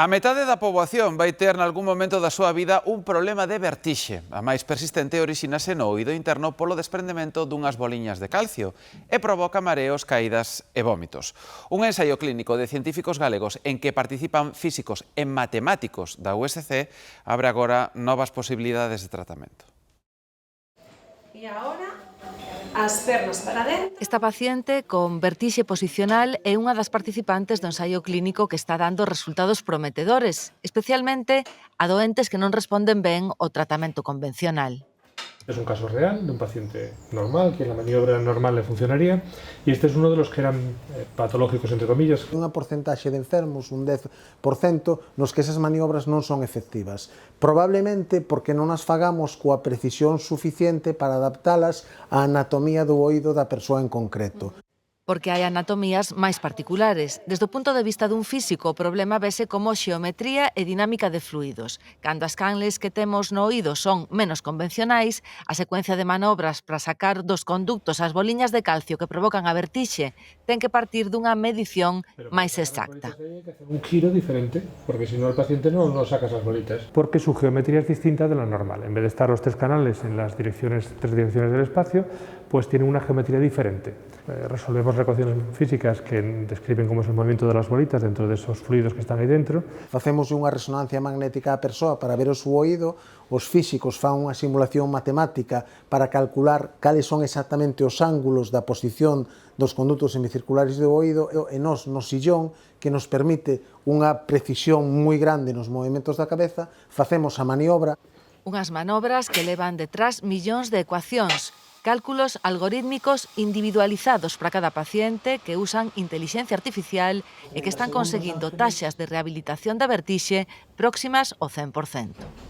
A metade da poboación vai ter nalgún momento da súa vida un problema de vertixe. A máis persistente orixínase no oído interno polo desprendemento dunhas boliñas de calcio e provoca mareos, caídas e vómitos. Un ensaio clínico de científicos galegos en que participan físicos e matemáticos da USC abre agora novas posibilidades de tratamento. E agora, as pernas para dentro. Esta paciente con vertixe posicional é unha das participantes do ensaio clínico que está dando resultados prometedores, especialmente a doentes que non responden ben ao tratamento convencional. Es un caso real de un paciente normal, que la maniobra normal le funcionaría, y este es uno de los que eran patológicos, entre comillas. Unha porcentaxe de enfermos, un 10%, nos que esas maniobras non son efectivas. Probablemente porque non as fagamos coa precisión suficiente para adaptalas á anatomía do oído da persoa en concreto. Porque hai anatomías máis particulares. Desde o punto de vista dun físico, o problema vese como xeometría e dinámica de fluidos. Cando as canles que temos no oído son menos convencionais, a secuencia de manobras para sacar dos conductos as boliñas de calcio que provocan a vertixe ten que partir dunha medición máis exacta. Hay que hacer un giro diferente, porque si no el paciente no sacas las bolitas. Porque su geometría es distinta de la normal. En vez de estar los tres canales en las tres direcciones del espacio, pues tiene una geometría diferente. Resolvemos ecuaciones físicas que describen cómo es el movimiento de las bolitas dentro de esos fluidos que están aí dentro. Facemos unha resonancia magnética á persoa para ver o seu oído, os físicos fan unha simulación matemática para calcular cales son exactamente os ángulos da posición dos condutos semicirculares do oído e nos, no sillón, que nos permite unha precisión moi grande nos movimentos da cabeza, facemos a maniobra. Unhas manobras que levan detrás millóns de ecuacións, cálculos algorítmicos individualizados para cada paciente que usan intelixencia artificial e que están conseguindo taxas de rehabilitación da vertixe próximas ao 100%.